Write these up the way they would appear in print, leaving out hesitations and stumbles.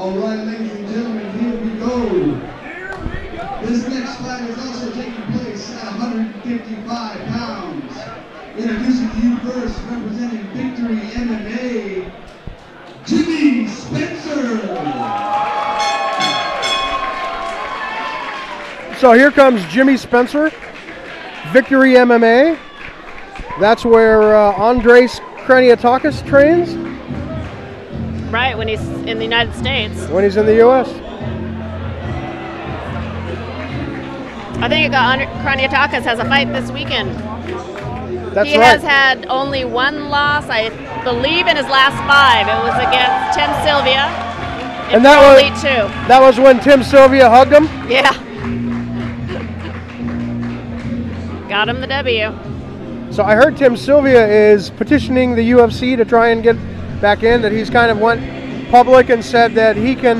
All right, ladies and gentlemen, here we go. This next fight is also taking place at 155 pounds. Introducing to you first, representing Victory MMA, Jimmy Spencer. So here comes Jimmy Spencer, Victory MMA. That's where Andres Kraniatakis trains. Right, when he's in the United States. When he's in the U.S. I think Kraniatakis has a fight this weekend. That's he right. has had only one loss, I believe, in his last 5. It was against Tim Sylvia. And that was when Tim Sylvia hugged him? Yeah. Got him the W. So I heard Tim Sylvia is petitioning the UFC to try and get back in, that he's kind of went public and said that he can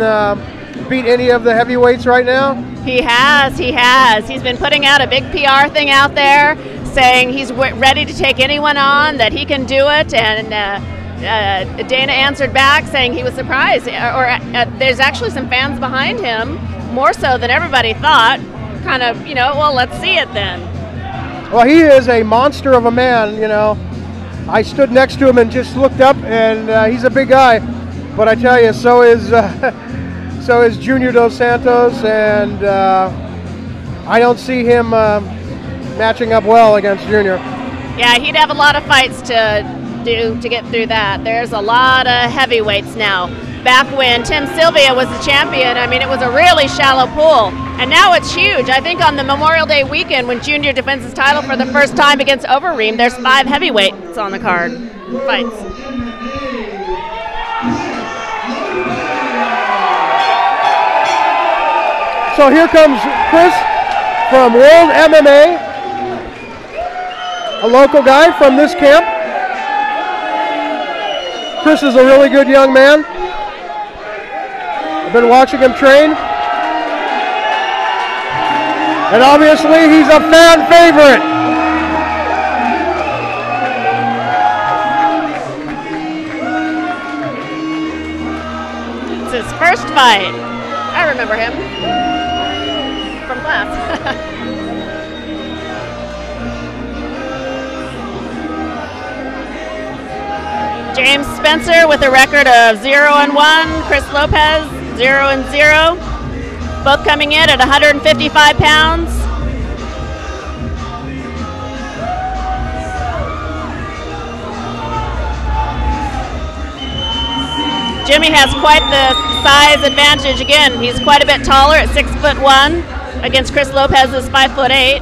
beat any of the heavyweights right now. He has. He's been putting out a big PR thing out there saying he's ready to take anyone on, that he can do it, and Dana answered back saying he was surprised, there's actually some fans behind him, more so than everybody thought, kind of, well, let's see it then. Well, he is a monster of a man, I stood next to him and just looked up, and he's a big guy. But I tell you, so is Junior Dos Santos, and I don't see him matching up well against Junior. Yeah, he'd have a lot of fights to do to get through that. There's a lot of heavyweights now. Back when Tim Sylvia was the champion, I mean, it was a really shallow pool. And now it's huge. I think on the Memorial Day weekend, when Junior defends his title for the first time against Overeem, there's 5 heavyweights on the card. Fights. So here comes Chris from World MMA, a local guy from this camp. Chris is a really good young man. I've been watching him train. And obviously he's a fan favorite. It's his first fight. I remember him from class. James Spencer with a record of 0-1. Chris Lopez 0-0. Both coming in at 155 pounds. Jimmy has quite the size advantage again. He's quite a bit taller at 6'1" against Chris Lopez's 5'8".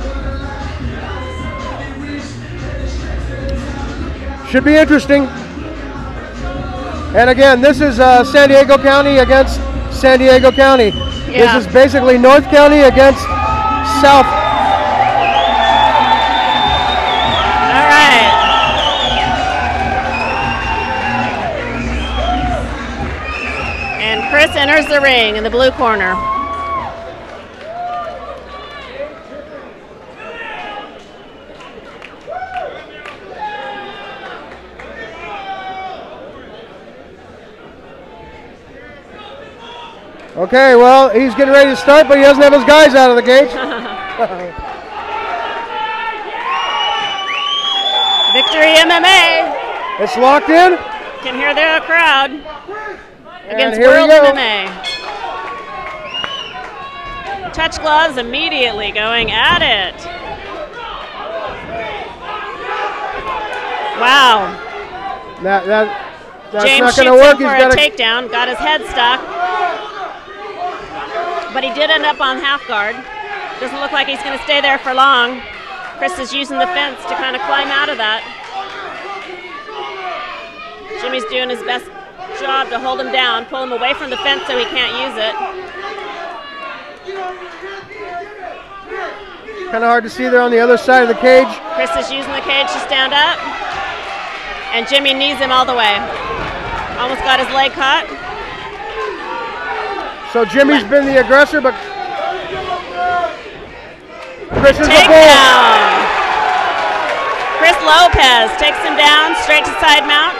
Should be interesting. And again, this is San Diego County against San Diego County. Yeah. This is basically North County against South. All right. And Chris enters the ring in the blue corner. Okay, well, he's getting ready to start, but he doesn't have his guys out of the gate. Victory MMA. It's locked in. Can hear the crowd against here World we go. MMA. Touch gloves immediately going at it. Wow. That's James not going to shoots work. him for a takedown. Got his head stuck. But he did end up on half guard. Doesn't look like he's going to stay there for long. Chris is using the fence to kind of climb out of that. Jimmy's doing his best job to hold him down, pull him away from the fence so he can't use it. Kind of hard to see there on the other side of the cage. Chris is using the cage to stand up. And Jimmy knees him all the way. Almost got his leg caught. So Jimmy's been the aggressor, but Chris is the bull. Takedown. Chris Lopez takes him down straight to side mount.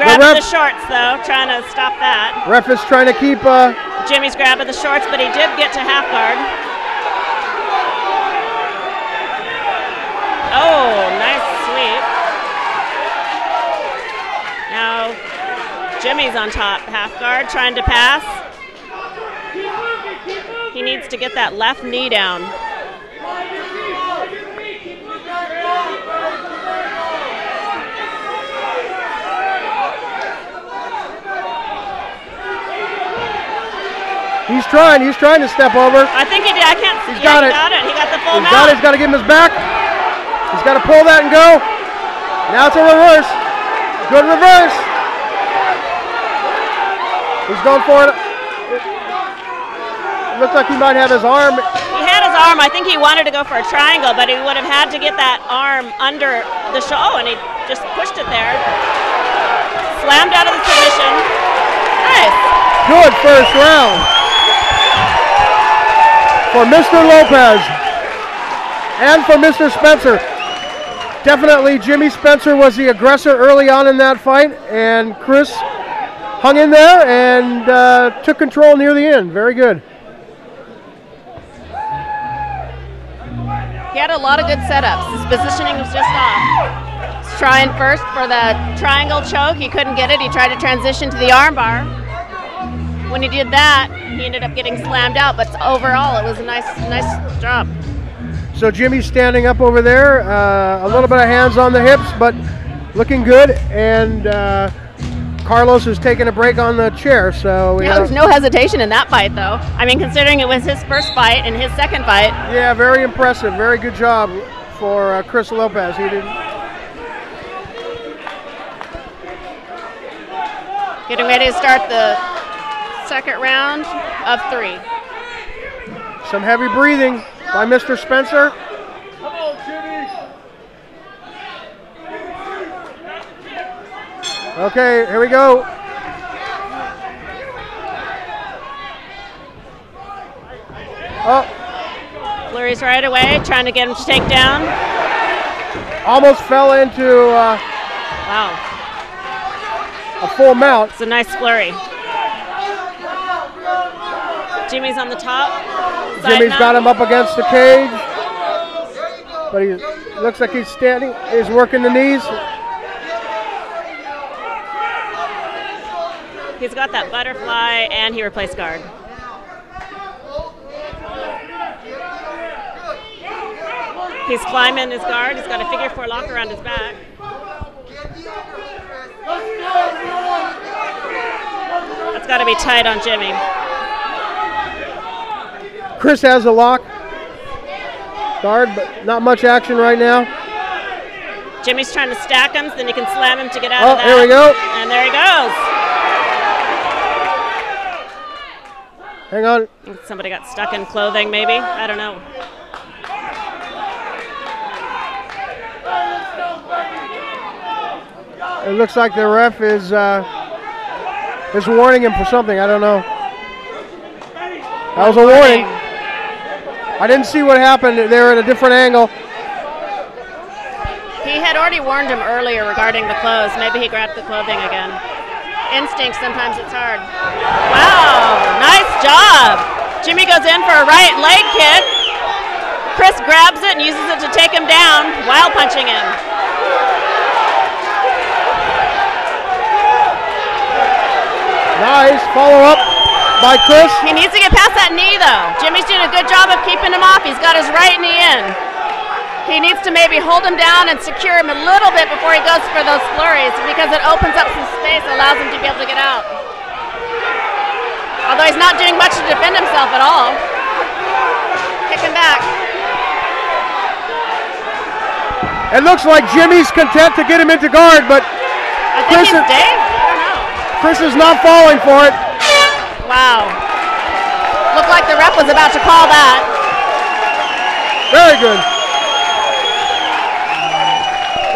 Grabbing the shorts, though, trying to stop that. Ref is trying to keep... Jimmy's grabbing the shorts, but he did get to half guard. Oh, nice sweep. Now, Jimmy's on top, half guard, trying to pass. He needs to get that left knee down. He's trying to step over. I think he did. I can't see. He's got it. He got the full mount. mount. He's got to give him his back. He's got to pull that and go. Now it's a reverse. Good reverse. He's going for it. Looks like he might have his arm. He had his arm. I think he wanted to go for a triangle, but he would have had to get that arm under the shoulder. Oh, and he just pushed it there. Slammed out of the submission. Nice. Good first round for Mr. Lopez and for Mr. Spencer. Definitely Jimmy Spencer was the aggressor early on in that fight, and Chris hung in there and took control near the end. Very good. He had a lot of good setups. His positioning was just off. He's trying first for the triangle choke. He couldn't get it. He tried to transition to the arm bar. When he did that, he ended up getting slammed out, but overall it was a nice job. So Jimmy's standing up over there, a little bit of hands on the hips, but looking good, and Carlos is taking a break on the chair. So yeah, there's no hesitation in that fight, though. I mean, considering it was his first fight and his second fight. Yeah, very impressive. Very good job for Chris Lopez. He did. Getting ready to start the second round of 3. Some heavy breathing by Mr. Spencer. Come on, Jimmy. Okay, here we go. Oh. Flurries right away, trying to get him to take down. Almost fell into wow, a full mount. It's a nice flurry. Jimmy's on the top. Jimmy's got him up against the cage, but he looks like he's standing. He's working the knees. He's got that butterfly, and he replaced guard. He's climbing his guard. He's got a figure 4 lock around his back. That's got to be tight on Jimmy. Chris has a lock guard, but not much action right now. Jimmy's trying to stack him, so then he can slam him to get out of that. Here we go. And there he goes. Hang on. Somebody got stuck in clothing, maybe. I don't know. It looks like the ref is warning him for something. I don't know. That was a warning. I didn't see what happened. They were at a different angle. He had already warned him earlier regarding the clothes. Maybe he grabbed the clothing again. Instinct, sometimes it's hard. Wow, nice job. Jimmy goes in for a right leg kick. Chris grabs it and uses it to take him down while punching him. Nice follow-up by Chris. He needs to get past that knee, though. Jimmy's doing a good job of keeping him off. He's got his right knee in. He needs to maybe hold him down and secure him a little bit before he goes for those flurries, because it opens up some space, allows him to be able to get out. Although he's not doing much to defend himself at all. Kicking back. It looks like Jimmy's content to get him into guard, but I think he's Dave. I don't know. Chris is not falling for it. Wow. Looked like the ref was about to call that. Very good.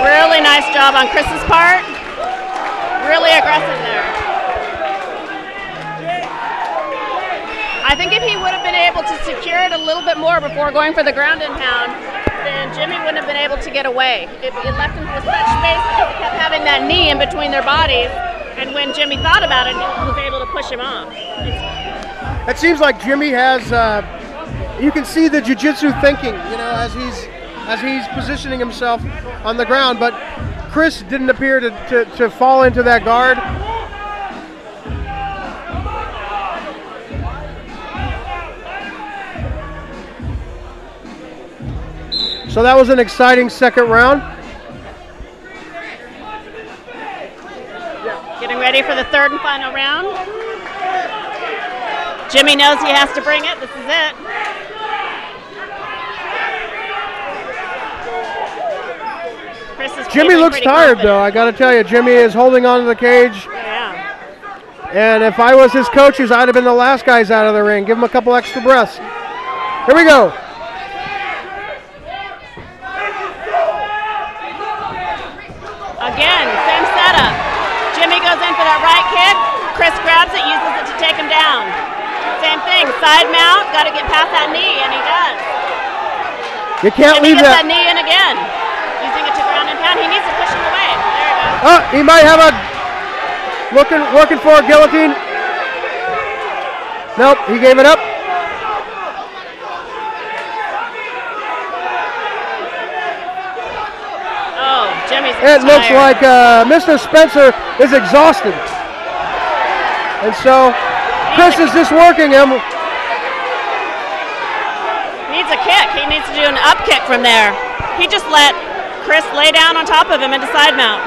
Really nice job on Chris's part. Really aggressive there. I think if he would have been able to secure it a little bit more before going for the ground and pound, then Jimmy wouldn't have been able to get away. It left him with such space because he kept having that knee in between their bodies. And when Jimmy thought about it, he was able to push him off. It seems like Jimmy has, you can see the jiu-jitsu thinking, you know, as he's positioning himself on the ground, but Chris didn't appear to fall into that guard. So that was an exciting second round. Getting ready for the third and final round. Jimmy knows he has to bring it. This is it. Jimmy looks tired, though. I got to tell you, Jimmy is holding on to the cage. Yeah. And if I was his coaches, I'd have been the last guys out of the ring. Give him a couple extra breaths. Here we go. Again, same setup. Jimmy goes in for that right kick. Chris grabs it, uses it to take him down. Same thing, side mount, got to get past that knee, and he does. You can't Jimmy leave gets that. Knee in again. Using it to ground and pound. He needs to push him away. There you go. Oh, he might have a working for a guillotine. Nope, he gave it up. Oh, Jimmy's It tired. looks like Mr. Spencer is exhausted. And so Chris is just working him. Needs a kick. He needs to do an up kick from there. He just let Chris lay down on top of him into side mount.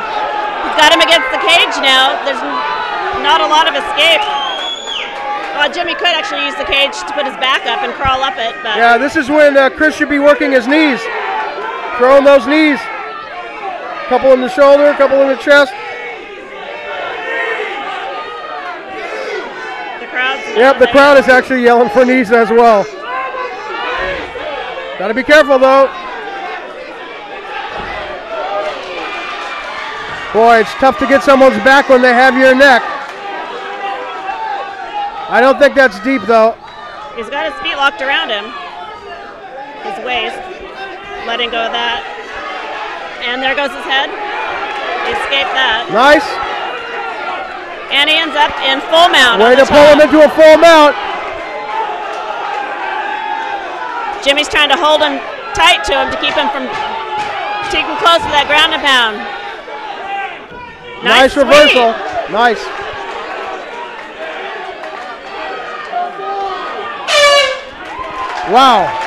He's got him against the cage now. There's not a lot of escape. Jimmy could actually use the cage to put his back up and crawl up it. But Yeah, this is when Chris should be working his knees. Throwing those knees. Couple in the shoulder, couple in the chest. Yep, the crowd is actually yelling for knees as well. Got to be careful, though. Boy, it's tough to get someone's back when they have your neck. I don't think that's deep, though. He's got his feet locked around him. His waist. Letting go of that. And there goes his head. He escaped that. Nice. And he ends up in full mount. Way to pull him into a full mount. Jimmy's trying to hold him tight to him to keep him from taking close to that ground and pound. Nice reversal. Nice. Wow.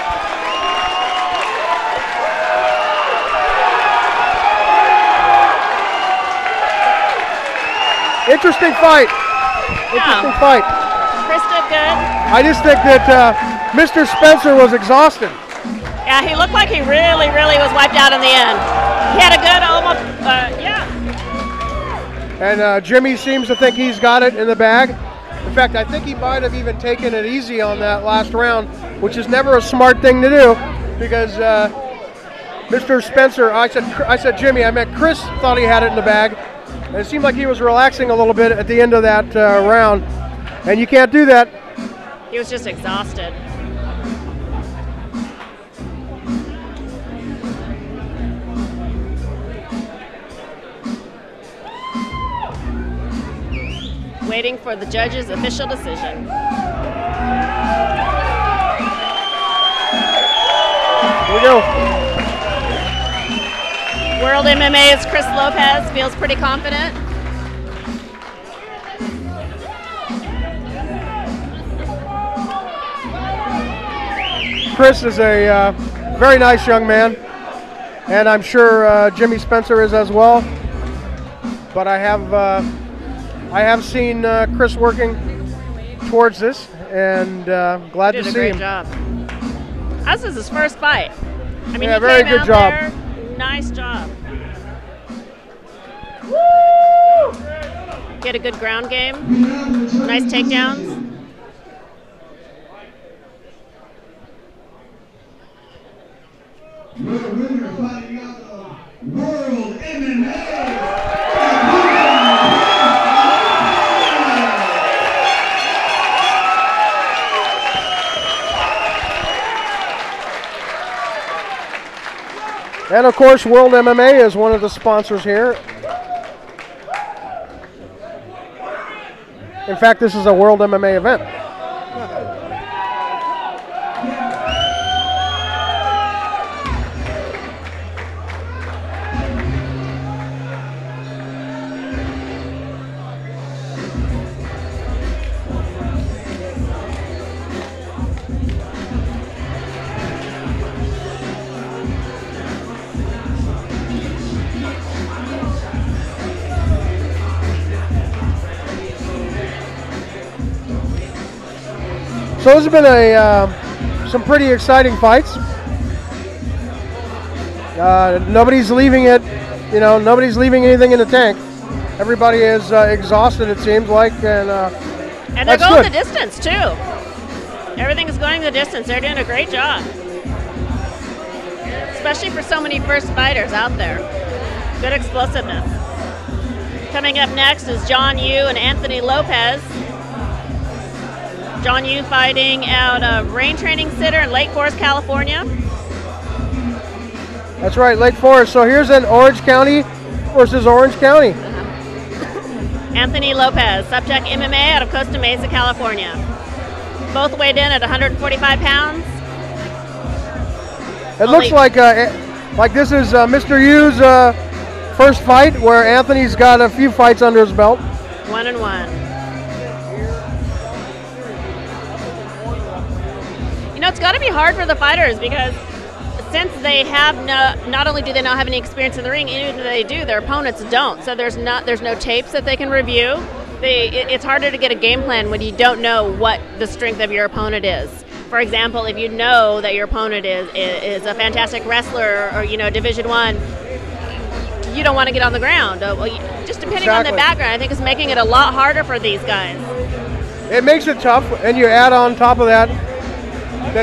Interesting fight. Interesting fight. Chris did good. I just think that Mr. Spencer was exhausted. Yeah, he looked like he really was wiped out in the end. He had a good almost, yeah. And Jimmy seems to think he's got it in the bag. In fact, I think he might have even taken it easy on that last round, which is never a smart thing to do, because Mr. Spencer, I said Jimmy, I meant Chris thought he had it in the bag. And it seemed like he was relaxing a little bit at the end of that round. And you can't do that. He was just exhausted. Waiting for the judge's official decision. Here we go. World MMA's Chris Lopez feels pretty confident. Chris is a very nice young man, and I'm sure Jimmy Spencer is as well. But I have seen Chris working towards this, and glad to see him. He did a great job. This is his first fight. I mean, yeah, he very came good out job. there. Nice job. Get a good ground game. Nice takedowns. Your winner fighting out of World MMA. And of course, World MMA is one of the sponsors here. In fact, this is a World MMA event. So there's been some pretty exciting fights. Nobody's leaving it, nobody's leaving anything in the tank. Everybody is exhausted, it seems like, and they're going the distance too. Everything is going the distance. They're doing a great job, especially for so many first fighters out there. Good explosiveness. Coming up next is John Yu and Anthony Lopez. John Yu fighting out of Rain Training Center in Lake Forest, California. That's right, Lake Forest. So here's an Orange County versus Orange County. Anthony Lopez, Subject MMA out of Costa Mesa, California. Both weighed in at 145 pounds. It looks like this is Mr. Yu's first fight, where Anthony's got a few fights under his belt. 1-1. It's got to be hard for the fighters, because since they have not only do they not have any experience in the ring, even if they do, their opponents don't. So there's no tapes that they can review. It's harder to get a game plan when you don't know what the strength of your opponent is. For example, if you know that your opponent is a fantastic wrestler or Division I, you don't want to get on the ground. Just depending on the background, I think it's making it a lot harder for these guys. It makes it tough, and you add on top of that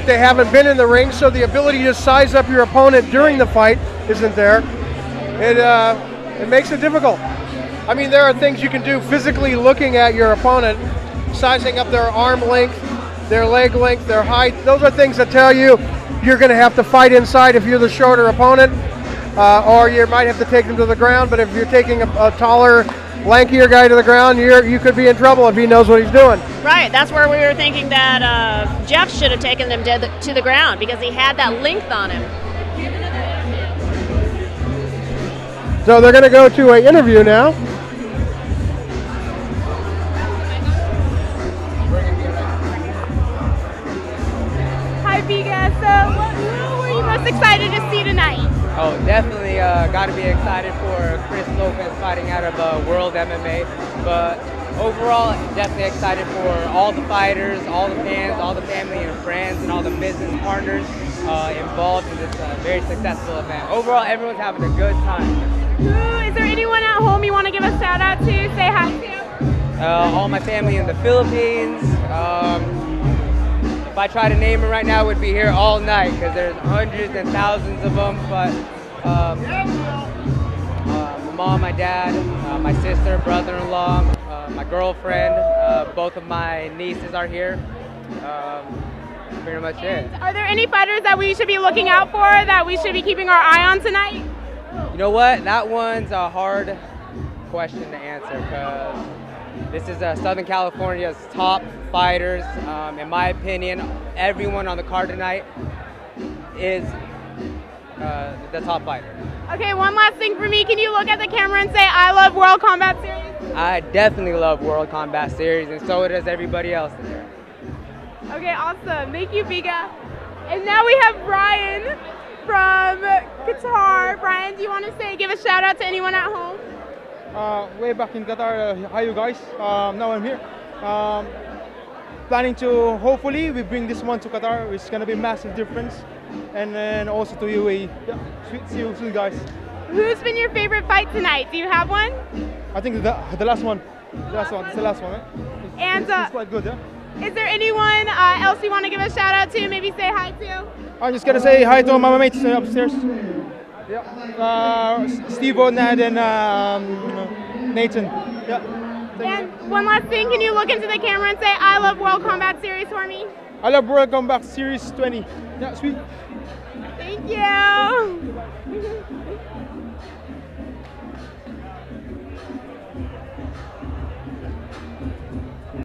they haven't been in the ring, so the ability to size up your opponent during the fight isn't there. It makes it difficult. I mean, there are things you can do physically looking at your opponent, sizing up their arm length, their leg length, their height. Those are things that tell you you're going to have to fight inside if you're the shorter opponent, or you might have to take them to the ground. But if you're taking a taller, lankier guy to the ground, you could be in trouble if he knows what he's doing. Right, that's where we were thinking that Jeff should have taken them to the ground, because he had that length on him. So they're going to go to an interview now. Hi, Vista. So who were you most excited to see tonight? Oh, definitely got to be excited for Chris Lopez fighting out of World MMA. But overall, definitely excited for all the fighters, all the fans, all the family and friends, and all the business partners involved in this very successful event. Overall, everyone's having a good time. Is there anyone at home you want to give a shout out to, say hi to? All my family in the Philippines. If I try to name them right now, I would be here all night, because there's hundreds and thousands of them. But my mom, my dad, my sister, brother-in-law, my girlfriend, both of my nieces are here. Pretty much it. Are there any fighters that we should be looking out for, that we should be keeping our eye on tonight? You know what? That one's a hard question to answer, because this is Southern California's top fighters. In my opinion, everyone on the card tonight is the top fighter. Okay, one last thing for me. Can you look at the camera and say, I love World Combat Series? I definitely love World Combat Series, and so does everybody else in there. Okay, awesome. Thank you, Vika. And now we have Brian from Qatar. Brian, do you want to give a shout out to anyone at home? Way back in Qatar, hi you guys. Now I'm here. Planning to, hopefully, we bring this one to Qatar. It's going to be a massive difference. And then also to UAE. Yeah, see you soon, guys. Who's been your favorite fight tonight? Do you have one? I think the last one. It's the last one, right? And it's quite good, yeah? Is there anyone else you want to give a shout out to? Maybe say hi to? I'm just going to say hi to my mates upstairs. Yeah. Steve O'Nad and Nathan. Yeah. And one last thing, can you look into the camera and say, I love World Combat Series for me? I love World Combat Series 20. Yeah, sweet. Thank you.